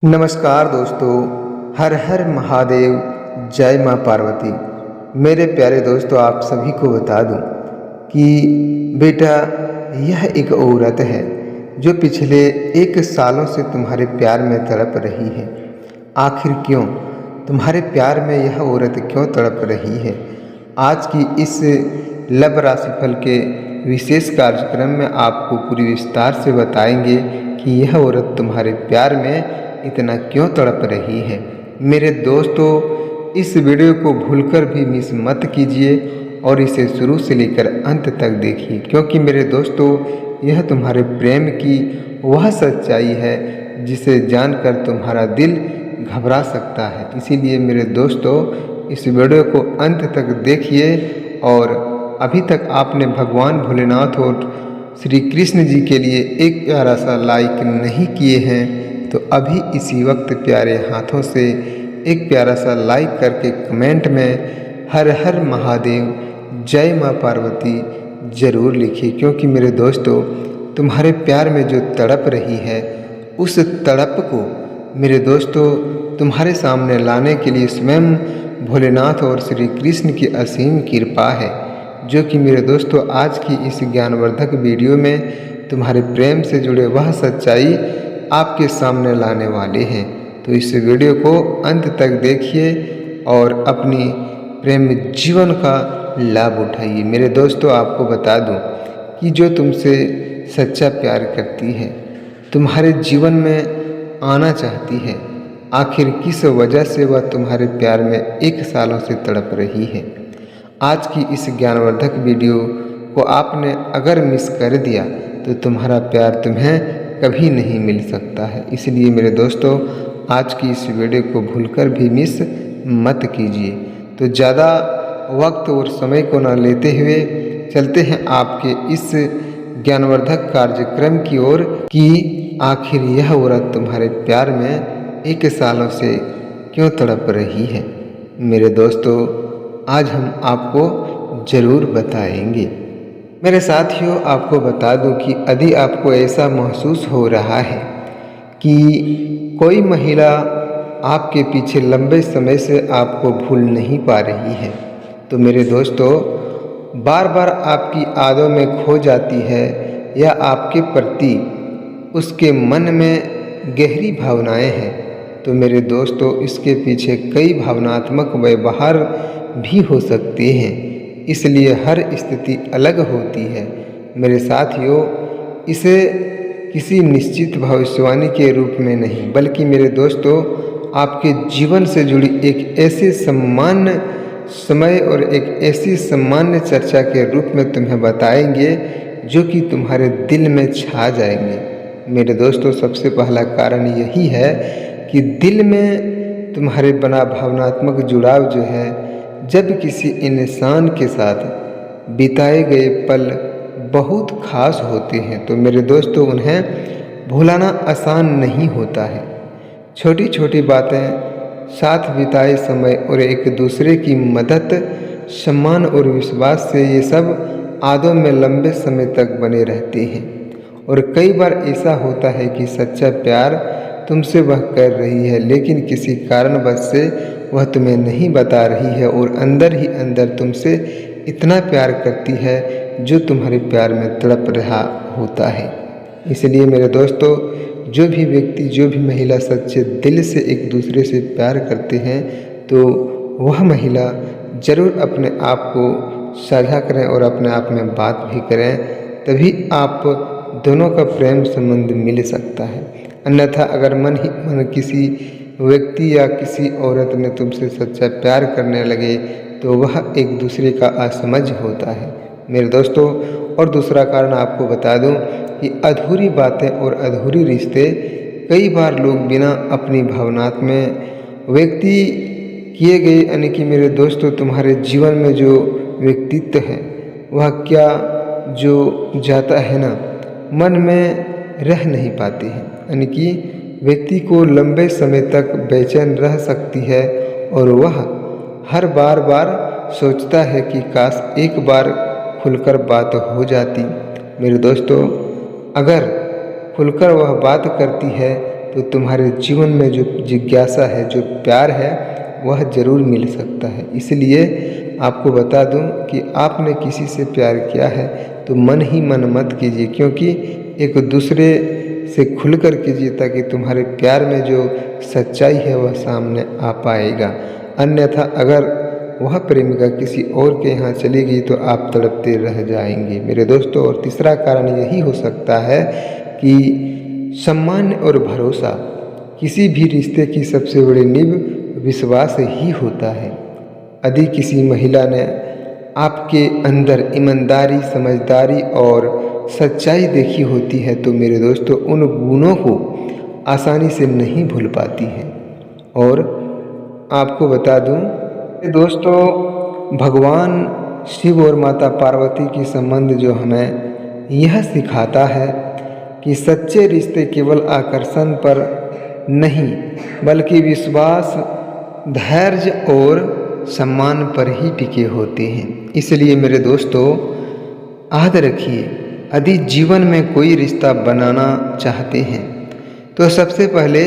नमस्कार दोस्तों, हर हर महादेव, जय माँ पार्वती। मेरे प्यारे दोस्तों, आप सभी को बता दूं कि बेटा यह एक औरत है जो पिछले 1 सालों से तुम्हारे प्यार में तड़प रही है। आखिर क्यों? तुम्हारे प्यार में यह औरत क्यों तड़प रही है? आज की इस लव राशिफल के विशेष कार्यक्रम में आपको पूरी विस्तार से बताएंगे कि यह औरत तुम्हारे प्यार में इतना क्यों तड़प रही है। मेरे दोस्तों, इस वीडियो को भूलकर भी मिस मत कीजिए और इसे शुरू से लेकर अंत तक देखिए, क्योंकि मेरे दोस्तों यह तुम्हारे प्रेम की वह सच्चाई है जिसे जानकर तुम्हारा दिल घबरा सकता है। इसीलिए मेरे दोस्तों, इस वीडियो को अंत तक देखिए। और अभी तक आपने भगवान भोलेनाथ और श्री कृष्ण जी के लिए एक प्यारा सा लाइक नहीं किए हैं तो अभी इसी वक्त प्यारे हाथों से एक प्यारा सा लाइक करके कमेंट में हर हर महादेव, जय माँ पार्वती ज़रूर लिखिए। क्योंकि मेरे दोस्तों, तुम्हारे प्यार में जो तड़प रही है उस तड़प को मेरे दोस्तों तुम्हारे सामने लाने के लिए स्वयं भोलेनाथ और श्री कृष्ण की असीम कृपा है, जो कि मेरे दोस्तों आज की इस ज्ञानवर्धक वीडियो में तुम्हारे प्रेम से जुड़े वह सच्चाई आपके सामने लाने वाले हैं। तो इस वीडियो को अंत तक देखिए और अपनी प्रेम जीवन का लाभ उठाइए। मेरे दोस्तों, आपको बता दूं कि जो तुमसे सच्चा प्यार करती है, तुम्हारे जीवन में आना चाहती है, आखिर किस वजह से वह तुम्हारे प्यार में 1 सालों से तड़प रही है। आज की इस ज्ञानवर्धक वीडियो को आपने अगर मिस कर दिया तो तुम्हारा प्यार तुम्हें कभी नहीं मिल सकता है। इसलिए मेरे दोस्तों, आज की इस वीडियो को भूलकर भी मिस मत कीजिए। तो ज़्यादा वक्त और समय को न लेते हुए चलते हैं आपके इस ज्ञानवर्धक कार्यक्रम की ओर कि आखिर यह औरत तुम्हारे प्यार में 1 सालों से क्यों तड़प रही है। मेरे दोस्तों, आज हम आपको ज़रूर बताएंगे। मेरे साथियों, आपको बता दूं कि यदि आपको ऐसा महसूस हो रहा है कि कोई महिला आपके पीछे लंबे समय से आपको भूल नहीं पा रही है, तो मेरे दोस्तों बार बार आपकी यादों में खो जाती है या आपके प्रति उसके मन में गहरी भावनाएं हैं, तो मेरे दोस्तों इसके पीछे कई भावनात्मक व्यवहार भी हो सकते हैं। इसलिए हर स्थिति अलग होती है। मेरे साथियों, इसे किसी निश्चित भविष्यवाणी के रूप में नहीं, बल्कि मेरे दोस्तों आपके जीवन से जुड़ी एक ऐसी सामान्य समय और एक ऐसी सामान्य चर्चा के रूप में तुम्हें बताएंगे जो कि तुम्हारे दिल में छा जाएंगे। मेरे दोस्तों, सबसे पहला कारण यही है कि दिल में तुम्हारे बना भावनात्मक जुड़ाव जो है, जब किसी इंसान के साथ बिताए गए पल बहुत खास होते हैं तो मेरे दोस्तों उन्हें भुलाना आसान नहीं होता है। छोटी छोटी बातें, साथ बिताए समय और एक दूसरे की मदद, सम्मान और विश्वास से ये सब यादों में लंबे समय तक बने रहते हैं। और कई बार ऐसा होता है कि सच्चा प्यार तुमसे वह कर रही है, लेकिन किसी कारणवश से वह तुम्हें नहीं बता रही है और अंदर ही अंदर तुमसे इतना प्यार करती है जो तुम्हारे प्यार में तड़प रहा होता है। इसलिए मेरे दोस्तों, जो भी व्यक्ति, जो भी महिला सच्चे दिल से एक दूसरे से प्यार करते हैं तो वह महिला ज़रूर अपने आप को साझा करें और अपने आप में बात भी करें, तभी आप दोनों का प्रेम संबंध मिल सकता है। अन्यथा अगर मन ही मन किसी व्यक्ति या किसी औरत ने तुमसे सच्चा प्यार करने लगे तो वह एक दूसरे का असमझ होता है मेरे दोस्तों। और दूसरा कारण आपको बता दूं कि अधूरी बातें और अधूरी रिश्ते, कई बार लोग बिना अपनी भावनात्मक व्यक्ति किए गए, यानी कि मेरे दोस्तों तुम्हारे जीवन में जो व्यक्तित्व है वह क्या जो जाता है ना, मन में रह नहीं पाते हैं, यानी कि व्यक्ति को लंबे समय तक बेचैन रह सकती है और वह हर बार सोचता है कि काश एक बार खुलकर बात हो जाती। मेरे दोस्तों, अगर खुलकर वह बात करती है तो तुम्हारे जीवन में जो जिज्ञासा है, जो प्यार है, वह ज़रूर मिल सकता है। इसलिए आपको बता दूं कि आपने किसी से प्यार किया है तो मन ही मन मत कीजिए, क्योंकि एक दूसरे से खुलकर कीजिए ताकि तुम्हारे प्यार में जो सच्चाई है वह सामने आ पाएगा। अन्यथा अगर वह प्रेमिका किसी और के यहाँ चली गई तो आप तड़पते रह जाएंगे मेरे दोस्तों। और तीसरा कारण यही हो सकता है कि सम्मान और भरोसा, किसी भी रिश्ते की सबसे बड़ी नींव विश्वास ही होता है। यदि किसी महिला ने आपके अंदर ईमानदारी, समझदारी और सच्चाई देखी होती है तो मेरे दोस्तों उन गुणों को आसानी से नहीं भूल पाती है। और आपको बता दूं दोस्तों, भगवान शिव और माता पार्वती की संबंध जो हमें यह सिखाता है कि सच्चे रिश्ते केवल आकर्षण पर नहीं बल्कि विश्वास, धैर्य और सम्मान पर ही टिके होते हैं। इसलिए मेरे दोस्तों याद रखिए, यदि जीवन में कोई रिश्ता बनाना चाहते हैं तो सबसे पहले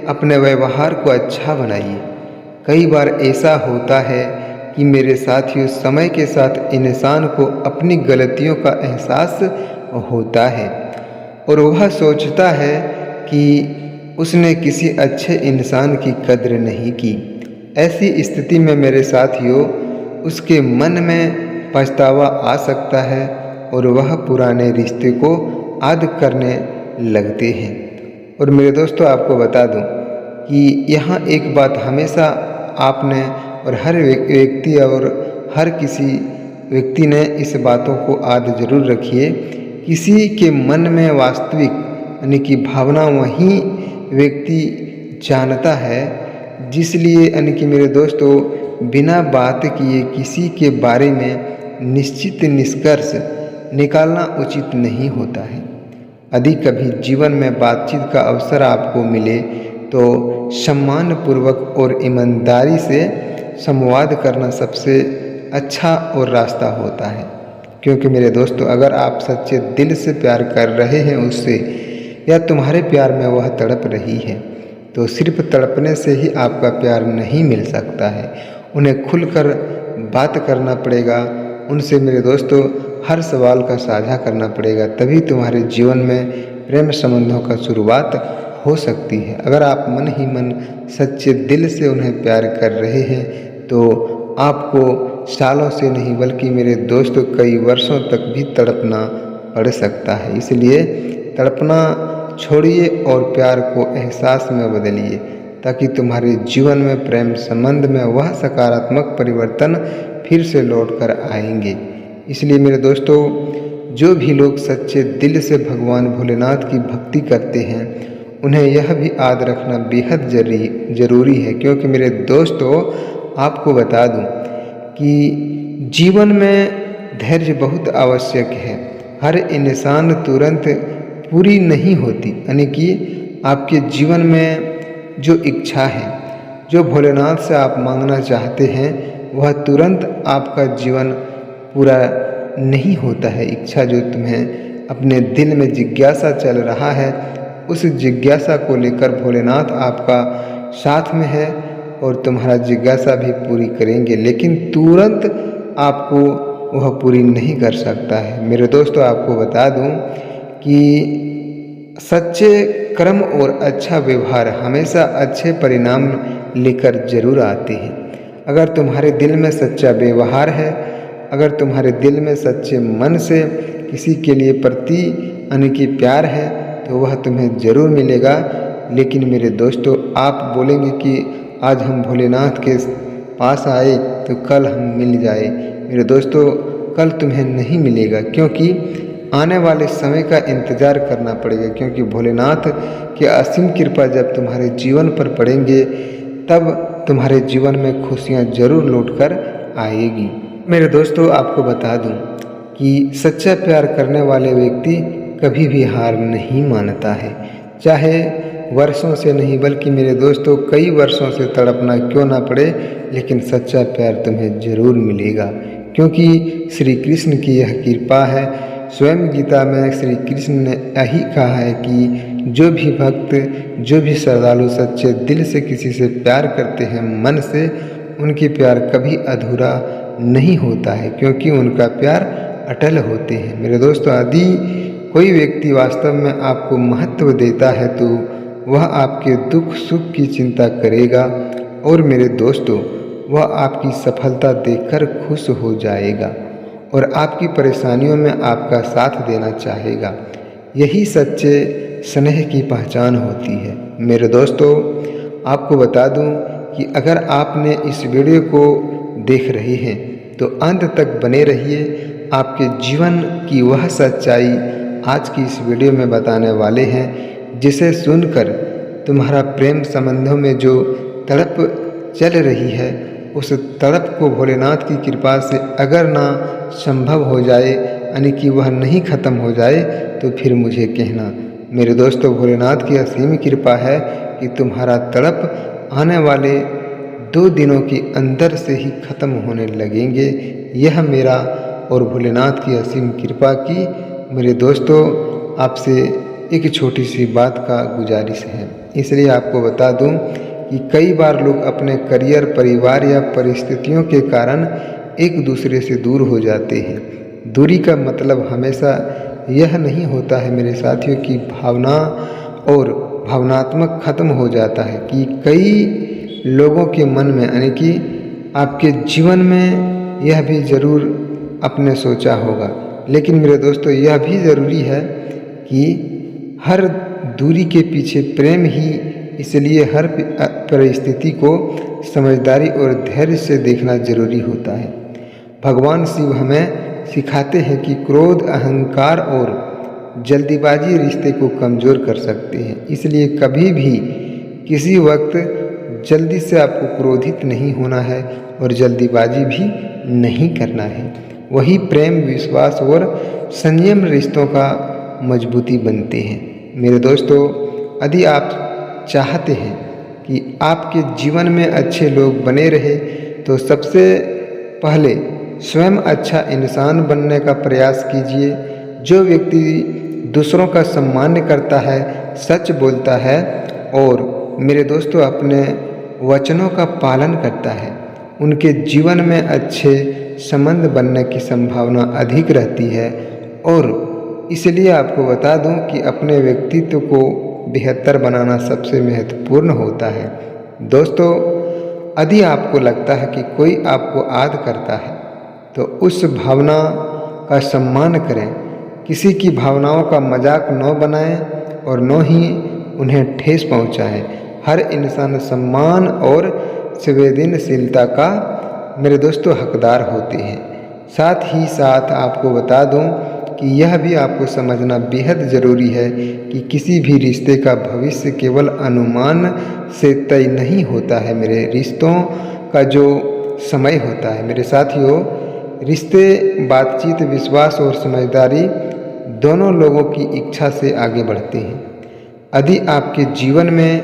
अपने व्यवहार को अच्छा बनाइए। कई बार ऐसा होता है कि मेरे साथियों, समय के साथ इंसान को अपनी गलतियों का एहसास होता है और वह सोचता है कि उसने किसी अच्छे इंसान की कद्र नहीं की। ऐसी स्थिति में मेरे साथियों, उसके मन में पछतावा आ सकता है और वह पुराने रिश्ते को याद करने लगते हैं। और मेरे दोस्तों आपको बता दूं कि यहाँ एक बात हमेशा आपने और हर व्यक्ति और हर किसी व्यक्ति ने इस बातों को याद जरूर रखिए, किसी के मन में वास्तविक यानी कि भावना वही व्यक्ति जानता है। जिसलिए यानी कि मेरे दोस्तों, बिना बात किए किसी के बारे में निश्चित निष्कर्ष निकालना उचित नहीं होता है। यदि कभी जीवन में बातचीत का अवसर आपको मिले तो सम्मानपूर्वक और ईमानदारी से संवाद करना सबसे अच्छा और रास्ता होता है। क्योंकि मेरे दोस्तों, अगर आप सच्चे दिल से प्यार कर रहे हैं उससे, या तुम्हारे प्यार में वह तड़प रही है, तो सिर्फ तड़पने से ही आपका प्यार नहीं मिल सकता है। उन्हें खुलकर बात करना पड़ेगा, उनसे मेरे दोस्तों हर सवाल का साझा करना पड़ेगा, तभी तुम्हारे जीवन में प्रेम संबंधों का शुरुआत हो सकती है। अगर आप मन ही मन सच्चे दिल से उन्हें प्यार कर रहे हैं तो आपको सालों से नहीं बल्कि मेरे दोस्तों कई वर्षों तक भी तड़पना पड़ सकता है। इसलिए तड़पना छोड़िए और प्यार को एहसास में बदलिए, ताकि तुम्हारे जीवन में प्रेम संबंध में वह सकारात्मक परिवर्तन फिर से लौट कर आएंगे। इसलिए मेरे दोस्तों, जो भी लोग सच्चे दिल से भगवान भोलेनाथ की भक्ति करते हैं उन्हें यह भी याद रखना बेहद जरूरी है। क्योंकि मेरे दोस्तों आपको बता दूं कि जीवन में धैर्य बहुत आवश्यक है। हर इंसान तुरंत पूरी नहीं होती, यानी कि आपके जीवन में जो इच्छा है, जो भोलेनाथ से आप मांगना चाहते हैं, वह तुरंत आपका जीवन पूरा नहीं होता है। इच्छा जो तुम्हें अपने दिल में जिज्ञासा चल रहा है, उस जिज्ञासा को लेकर भोलेनाथ आपका साथ में है और तुम्हारा जिज्ञासा भी पूरी करेंगे, लेकिन तुरंत आपको वह पूरी नहीं कर सकता है। मेरे दोस्तों आपको बता दूं कि सच्चे कर्म और अच्छा व्यवहार हमेशा अच्छे परिणाम लेकर जरूर आते हैं। अगर तुम्हारे दिल में सच्चा व्यवहार है, अगर तुम्हारे दिल में सच्चे मन से किसी के लिए प्रति यानी कि प्यार है, तो वह तुम्हें ज़रूर मिलेगा। लेकिन मेरे दोस्तों, आप बोलेंगे कि आज हम भोलेनाथ के पास आए तो कल हम मिल जाए। मेरे दोस्तों, कल तुम्हें नहीं मिलेगा, क्योंकि आने वाले समय का इंतज़ार करना पड़ेगा। क्योंकि भोलेनाथ की असीम कृपा जब तुम्हारे जीवन पर पड़ेंगे तब तुम्हारे जीवन में खुशियाँ ज़रूर लौट कर आएगी। मेरे दोस्तों आपको बता दूं कि सच्चा प्यार करने वाले व्यक्ति कभी भी हार नहीं मानता है, चाहे वर्षों से नहीं बल्कि मेरे दोस्तों कई वर्षों से तड़पना क्यों ना पड़े, लेकिन सच्चा प्यार तुम्हें जरूर मिलेगा। क्योंकि श्री कृष्ण की यह कृपा है। स्वयं गीता में श्री कृष्ण ने यही कहा है कि जो भी भक्त, जो भी श्रद्धालु सच्चे दिल से किसी से प्यार करते हैं मन से, उनके प्यार कभी अधूरा नहीं होता है, क्योंकि उनका प्यार अटल होते हैं। मेरे दोस्तों, यदि कोई व्यक्ति वास्तव में आपको महत्व देता है तो वह आपके दुख सुख की चिंता करेगा और मेरे दोस्तों, वह आपकी सफलता देखकर खुश हो जाएगा और आपकी परेशानियों में आपका साथ देना चाहेगा। यही सच्चे स्नेह की पहचान होती है। मेरे दोस्तों, आपको बता दूं कि अगर आपने इस वीडियो को देख रहे हैं तो अंत तक बने रहिए। आपके जीवन की वह सच्चाई आज की इस वीडियो में बताने वाले हैं, जिसे सुनकर तुम्हारा प्रेम संबंधों में जो तड़प चल रही है, उस तड़प को भोलेनाथ की कृपा से अगर ना संभव हो जाए, यानी कि वह नहीं खत्म हो जाए, तो फिर मुझे कहना। मेरे दोस्तों, भोलेनाथ की असीम कृपा है कि तुम्हारा तड़प आने वाले 2 दिनों के अंदर से ही खत्म होने लगेंगे। यह मेरा और भोलेनाथ की असीम कृपा की मेरे दोस्तों आपसे एक छोटी सी बात का गुजारिश है। इसलिए आपको बता दूं कि कई बार लोग अपने करियर, परिवार या परिस्थितियों के कारण एक दूसरे से दूर हो जाते हैं। दूरी का मतलब हमेशा यह नहीं होता है मेरे साथियों कि भावना और भावनात्मक खत्म हो जाता है। कि कई लोगों के मन में, यानी कि आपके जीवन में यह भी ज़रूर आपने सोचा होगा, लेकिन मेरे दोस्तों यह भी ज़रूरी है कि हर दूरी के पीछे प्रेम ही, इसलिए हर परिस्थिति को समझदारी और धैर्य से देखना जरूरी होता है। भगवान शिव हमें सिखाते हैं कि क्रोध, अहंकार और जल्दीबाजी रिश्ते को कमज़ोर कर सकते हैं। इसलिए कभी भी किसी वक्त जल्दी से आपको क्रोधित नहीं होना है और जल्दीबाजी भी नहीं करना है। वही प्रेम, विश्वास और संयम रिश्तों का मजबूती बनते हैं। मेरे दोस्तों, यदि आप चाहते हैं कि आपके जीवन में अच्छे लोग बने रहे, तो सबसे पहले स्वयं अच्छा इंसान बनने का प्रयास कीजिए। जो व्यक्ति दूसरों का सम्मान करता है, सच बोलता है और मेरे दोस्तों अपने वचनों का पालन करता है, उनके जीवन में अच्छे संबंध बनने की संभावना अधिक रहती है। और इसलिए आपको बता दूं कि अपने व्यक्तित्व को बेहतर बनाना सबसे महत्वपूर्ण होता है। दोस्तों, यदि आपको लगता है कि कोई आपको आदर करता है तो उस भावना का सम्मान करें। किसी की भावनाओं का मजाक न बनाएं और न ही उन्हें ठेस पहुंचाएं। हर इंसान सम्मान और संवेदनशीलता का मेरे दोस्तों हकदार होते हैं। साथ ही साथ आपको बता दूं कि यह भी आपको समझना बेहद ज़रूरी है कि किसी भी रिश्ते का भविष्य केवल अनुमान से तय नहीं होता है। मेरे रिश्तों का जो समय होता है, मेरे साथियों, रिश्ते बातचीत, विश्वास और समझदारी दोनों लोगों की इच्छा से आगे बढ़ते हैं। यदि आपके जीवन में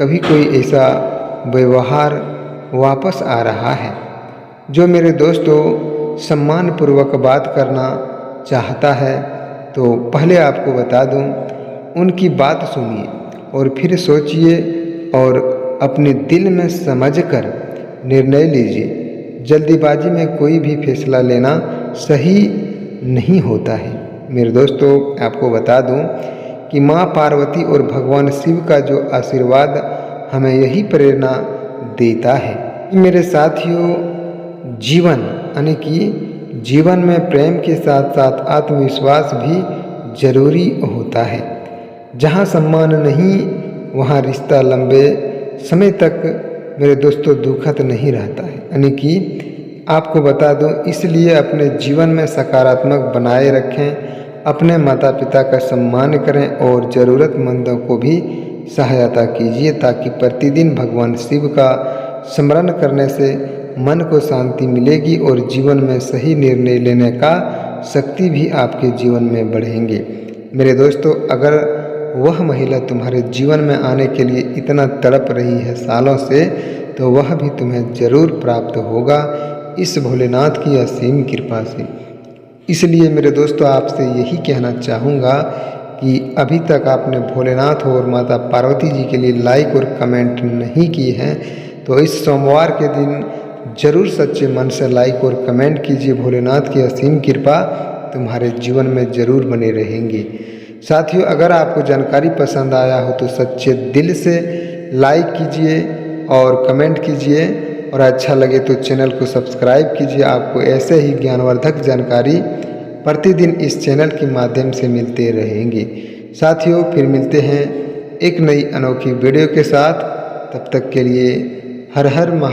कभी कोई ऐसा व्यवहार वापस आ रहा है जो मेरे दोस्तों सम्मानपूर्वक बात करना चाहता है, तो पहले आपको बता दूं, उनकी बात सुनिए और फिर सोचिए और अपने दिल में समझकर निर्णय लीजिए। जल्दीबाजी में कोई भी फैसला लेना सही नहीं होता है। मेरे दोस्तों, आपको बता दूं कि माँ पार्वती और भगवान शिव का जो आशीर्वाद हमें यही प्रेरणा देता है। मेरे साथियों, जीवन, यानी कि जीवन में प्रेम के साथ साथ आत्मविश्वास भी जरूरी होता है। जहाँ सम्मान नहीं, वहाँ रिश्ता लंबे समय तक मेरे दोस्तों दुखद नहीं रहता है। यानी कि आपको बता दूं, इसलिए अपने जीवन में सकारात्मक बनाए रखें, अपने माता पिता का सम्मान करें और ज़रूरतमंदों को भी सहायता कीजिए, ताकि प्रतिदिन भगवान शिव का स्मरण करने से मन को शांति मिलेगी और जीवन में सही निर्णय लेने का शक्ति भी आपके जीवन में बढ़ेंगे। मेरे दोस्तों, अगर वह महिला तुम्हारे जीवन में आने के लिए इतना तड़प रही है सालों से, तो वह भी तुम्हें ज़रूर प्राप्त होगा इस भोलेनाथ की असीम कृपा से। इसलिए मेरे दोस्तों, आपसे यही कहना चाहूँगा कि अभी तक आपने भोलेनाथ और माता पार्वती जी के लिए लाइक और कमेंट नहीं किए हैं तो इस सोमवार के दिन जरूर सच्चे मन से लाइक और कमेंट कीजिए। भोलेनाथ की असीम कृपा तुम्हारे जीवन में जरूर बने रहेंगी। साथियों, अगर आपको जानकारी पसंद आया हो तो सच्चे दिल से लाइक कीजिए और कमेंट कीजिए और अच्छा लगे तो चैनल को सब्सक्राइब कीजिए। आपको ऐसे ही ज्ञानवर्धक जानकारी प्रतिदिन इस चैनल के माध्यम से मिलते रहेंगी। साथियों, फिर मिलते हैं एक नई अनोखी वीडियो के साथ। तब तक के लिए हर हर